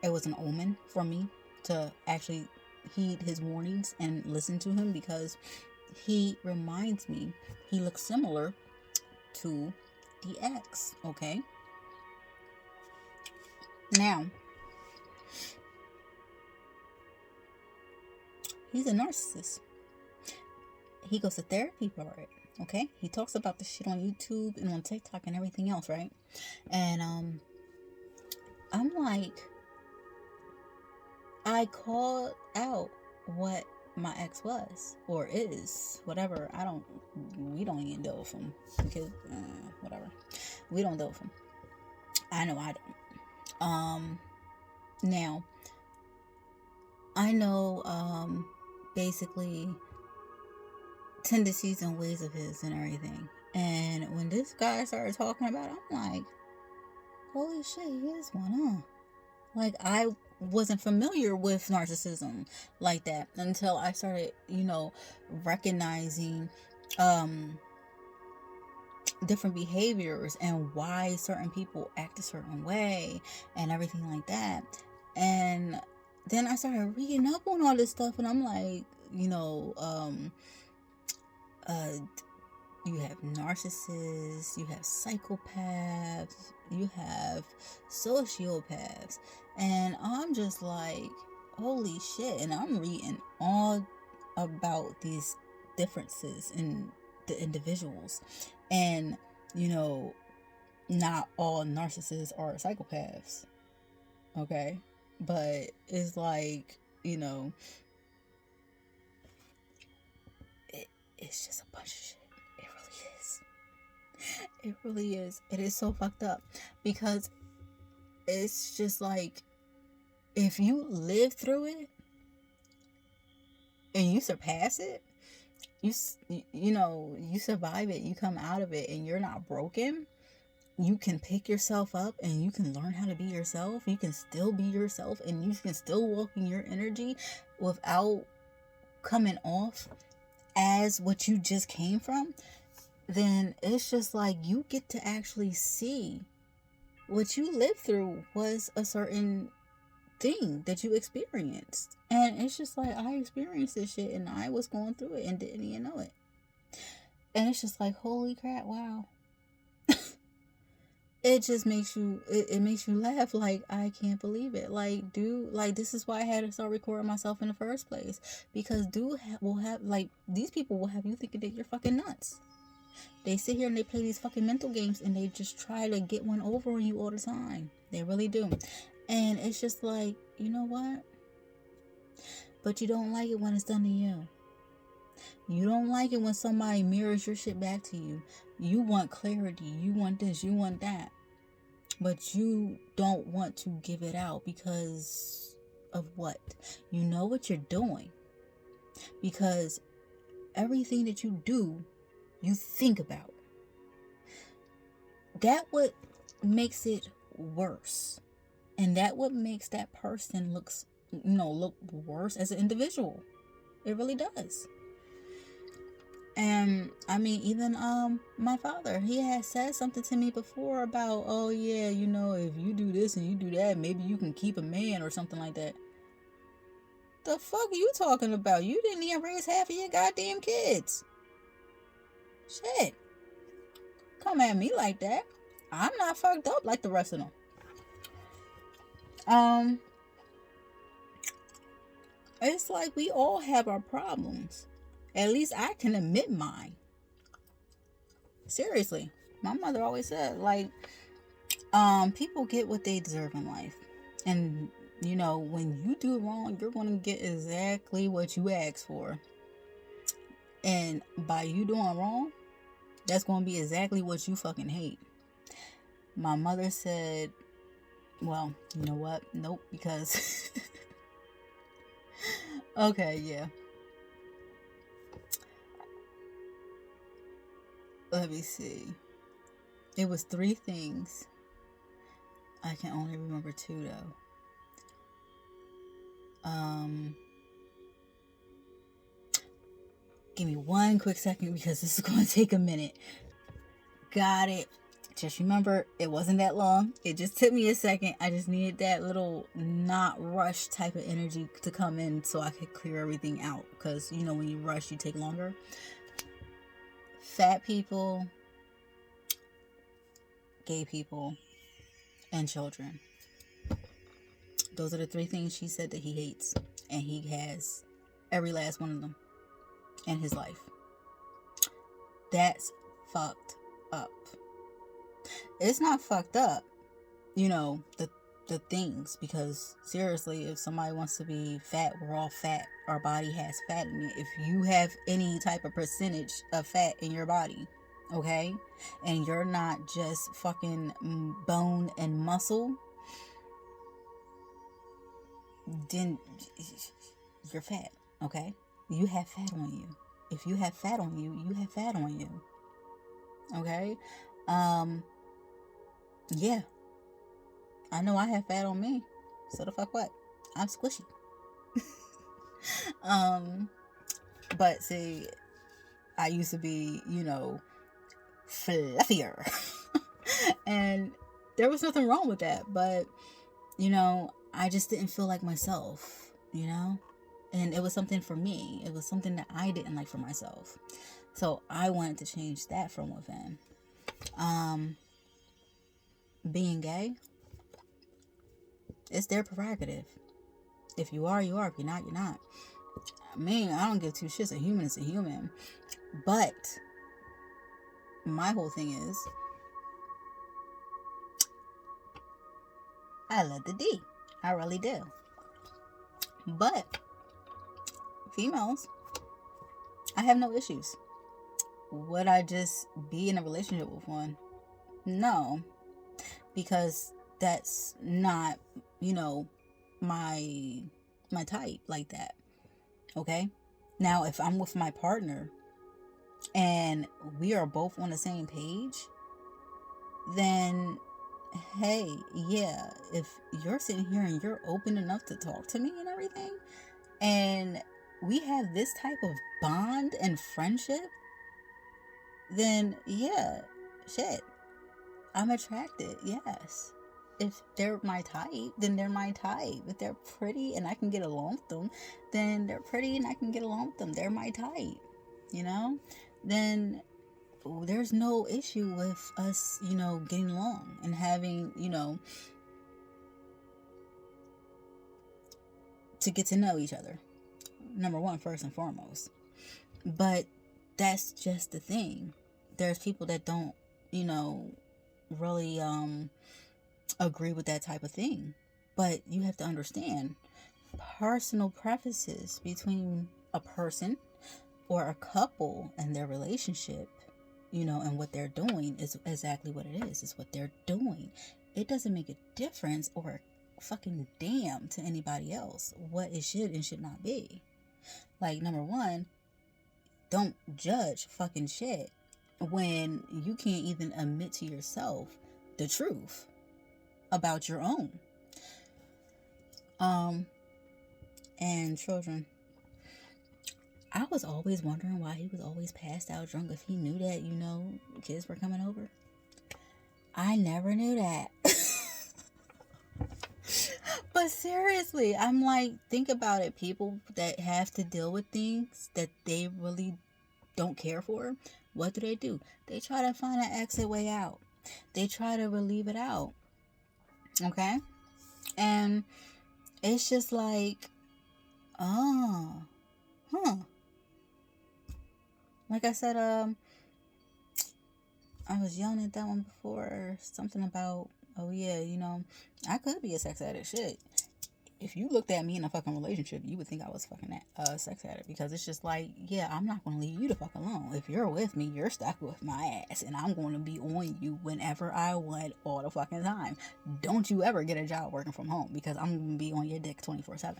was an omen for me to actually heed his warnings and listen to him, because he reminds me, he looks similar to the ex. Okay, now he's a narcissist. He goes to therapy for it. Okay, he talks about this shit on YouTube and on TikTok and everything else, right? And I'm like, I called out what my ex was or is, whatever. We don't even deal with him because, whatever. We don't deal with him. I know I don't. Now, I know, basically tendencies and ways of his and everything. And when this guy started talking about it, I'm like, holy shit, he is one, huh? Like, I wasn't familiar with narcissism like that until I started, recognizing different behaviors and why certain people act a certain way and everything like that. And then I started reading up on all this stuff, and I'm like, you have narcissists, you have psychopaths, you have sociopaths, and I'm just like, holy shit. And I'm reading all about these differences in the individuals, and not all narcissists are psychopaths, okay? But it's like, it's just a bunch of shit. It really is. It is so fucked up, because it's just like, if you live through it and you surpass it, you survive it, you come out of it, and you're not broken, you can pick yourself up and you can learn how to be yourself. You can still be yourself, and you can still walk in your energy without coming off as what you just came from. Then it's just like, you get to actually see what you lived through was a certain thing that you experienced. And it's just like, I experienced this shit and I was going through it and didn't even know it. And it's just like, holy crap, wow. It just makes you, it makes you laugh. Like, I can't believe it. Like, dude, like, this is why I had to start recording myself in the first place. Because will have, like, these people will have you thinking that you're fucking nuts. They sit here and they play these fucking mental games, and they just try to get one over on you all the time. They really do. And it's just like, you know what? But you don't like it when it's done to you. You don't like it when somebody mirrors your shit back to you. You want clarity. You want this. You want that. But you don't want to give it out because of what? You know what you're doing. Because everything that you do, you think about. That what makes it worse. And that what makes that person look worse as an individual. It really does. And I mean, even my father, he had said something to me before about, oh yeah, if you do this and you do that, maybe you can keep a man or something like that. The fuck are you talking about? You didn't even raise half of your goddamn kids. Shit. Come at me like that. I'm not fucked up like the rest of them. It's like we all have our problems. At least I can admit mine. Seriously. My mother always said, like, people get what they deserve in life. And, when you do wrong, you're going to get exactly what you asked for. And by you doing wrong, that's going to be exactly what you fucking hate. My mother said, well, you know what? Nope, because... okay, yeah. Let me see. It was 3 things. I can only remember 2, though. Give me 1 quick second because this is going to take a minute. Got it. Just remember, it wasn't that long. It just took me a second. I just needed that little not rush type of energy to come in so I could clear everything out. Because, when you rush, you take longer. Fat people, gay people, and children. Those are the 3 things she said that he hates. And he has every last one of them in his life. That's fucked up. It's not fucked up, the the things, because seriously, if somebody wants to be fat, we're all fat. Our body has fat in it. If you have any type of percentage of fat in your body, okay, and you're not just fucking bone and muscle, then you're fat, okay? You have fat on you. If you have fat on you, you have fat on you, okay? Yeah, I know I have fat on me, so the fuck what? I'm squishy. But see, I used to be, fluffier. And there was nothing wrong with that, but I just didn't feel like myself, and it was something for me. It was something that I didn't like for myself, so I wanted to change that from within. Being gay, it's their prerogative. If you are, you are. If you're not, you're not. I don't give two shits. A human is a human. But my whole thing is, I love the D. I really do. But females, I have no issues. Would I just be in a relationship with one? No. Because that's not, my type like that. Okay? Now, if I'm with my partner and we are both on the same page, then hey, yeah, if you're sitting here and you're open enough to talk to me and everything, and we have this type of bond and friendship, then yeah, shit, I'm attracted, yes. If they're my type, then they're my type. If they're pretty and I can get along with them, then they're pretty and I can get along with them. They're my type, Then there's no issue with us, getting along and having, to get to know each other. Number one, first and foremost. But that's just the thing. There's people that don't, really agree with that type of thing. But you have to understand, personal preferences between a person or a couple and their relationship, and what they're doing is exactly what it is. It's what they're doing. It doesn't make a difference or a fucking damn to anybody else what it should and should not be. Like, number one, don't judge fucking shit when you can't even admit to yourself the truth about your own. And children, I was always wondering why he was always passed out drunk, if he knew that, kids were coming over. I never knew that. But seriously, I'm like, think about it. People that have to deal with things that they really don't care for, what do? They try to find an exit way out. They try to relieve it out. Okay? And it's just like, like I said, I was yelling at that one before, something about, oh yeah, I could be a sex addict. Shit. If you looked at me in a fucking relationship, you would think I was fucking a sex addict, because it's just like, yeah, I'm not going to leave you the fuck alone. If you're with me, you're stuck with my ass, and I'm going to be on you whenever I want, all the fucking time. Don't you ever get a job working from home, because I'm going to be on your dick 24/7.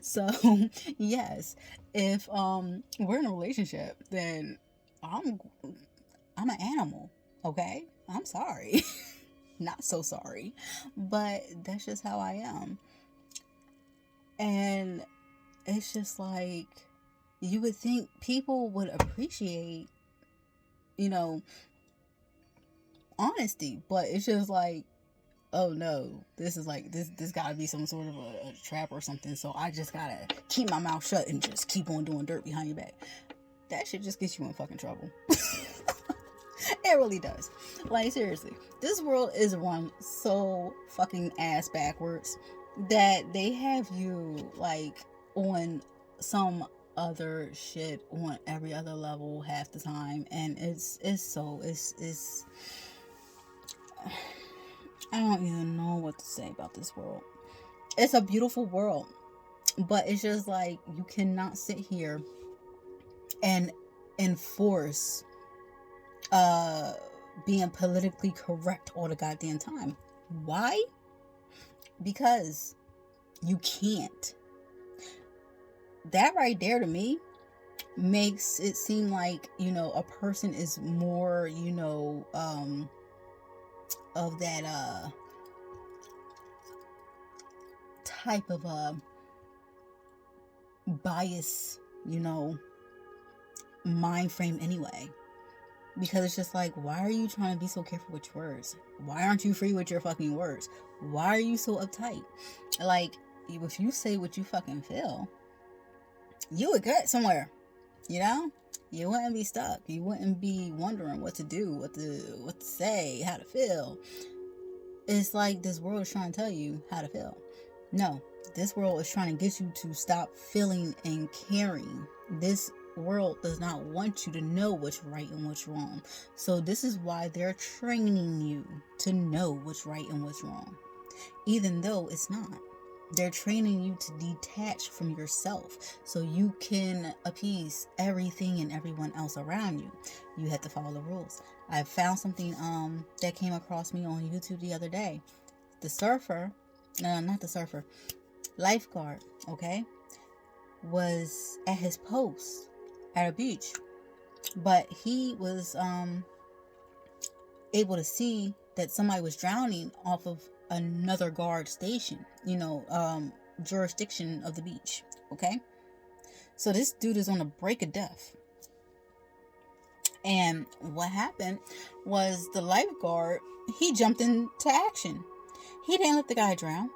So, yes, if we're in a relationship, then I'm an animal, okay? I'm sorry. Not so sorry, but that's just how I am. And it's just like, you would think people would appreciate, honesty, but it's just like, oh no, this is like, this gotta be some sort of a trap or something, so I just gotta keep my mouth shut and just keep on doing dirt behind your back. That shit just gets you in fucking trouble. It really does. Like, seriously, this world is run so fucking ass backwards that they have you like on some other shit on every other level half the time, and it's I don't even know what to say about this world. It's a beautiful world, but it's just like you cannot sit here and enforce being politically correct all the goddamn time. Why? Because you can't. That right there to me makes it seem like, a person is more, of that type of bias, mind frame anyway. Because it's just like, why are you trying to be so careful with your words? Why aren't you free with your fucking words? Why are you so uptight? Like, if you say what you fucking feel, you would get somewhere, You wouldn't be stuck. You wouldn't be wondering what to do, what to say, how to feel. It's like this world is trying to tell you how to feel. No, this world is trying to get you to stop feeling and caring. This world does not want you to know what's right and what's wrong. So this is why they're training you to know what's right and what's wrong, even though it's not. They're training you to detach from yourself so you can appease everything and everyone else around you. You have to follow the rules. I found something that came across me on YouTube the other day. Lifeguard, okay, was at his post at a beach, but he was able to see that somebody was drowning off of another guard station, jurisdiction of the beach, okay? So this dude is on the brink of death. And what happened was the lifeguard, he jumped into action. He didn't let the guy drown.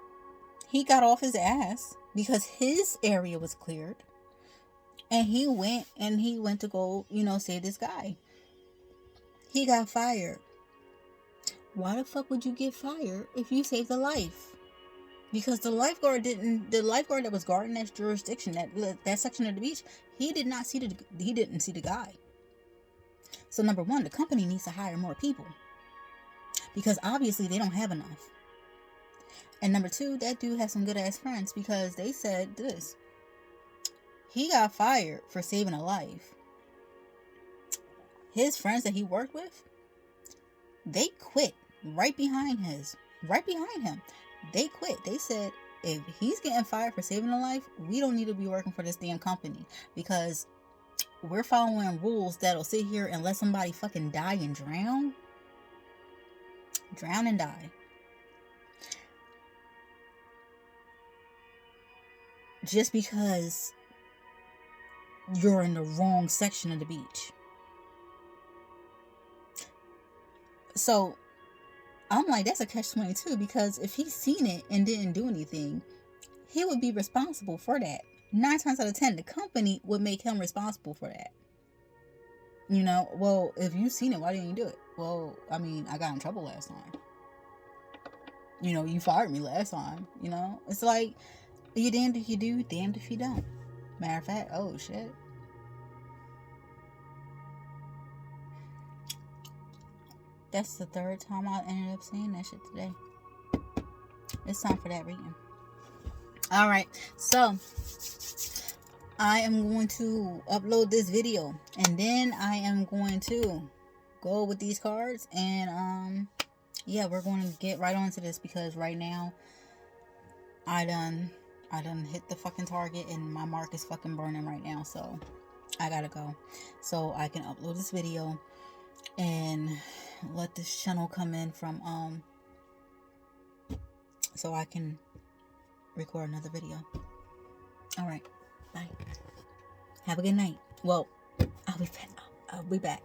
He got off his ass because his area was cleared. And he went to go, save this guy. He got fired. Why the fuck would you get fired if you saved a life? Because the lifeguard that was guarding that jurisdiction, that section of the beach, he didn't see the guy. So number one, the company needs to hire more people, because obviously they don't have enough. And number two, that dude has some good ass friends, because they said this: he got fired for saving a life. His friends that he worked with, they quit right behind him. They quit. They said, if he's getting fired for saving a life, we don't need to be working for this damn company, because we're following rules that'll sit here and let somebody fucking die and drown and die. Just because you're in the wrong section of the beach. So I'm like, that's a catch-22, because if he's seen it and didn't do anything, he would be responsible for that. 9 times out of 10, the company would make him responsible for that. Well, if you've seen it, why didn't you do it? Well, I mean, I got in trouble last time. You fired me last time. It's like, you damned if you do, damned if you don't. Matter of fact, oh shit. That's the third time I ended up saying that shit today. It's time for that reading. Alright, so I am going to upload this video, and then I am going to go with these cards, and yeah, we're going to get right onto this, because right now I done hit the fucking target, and my mark is fucking burning right now, so I gotta go so I can upload this video and let this channel come in from so I can record another video. All right, bye. Have a good night. Well, I'll be back.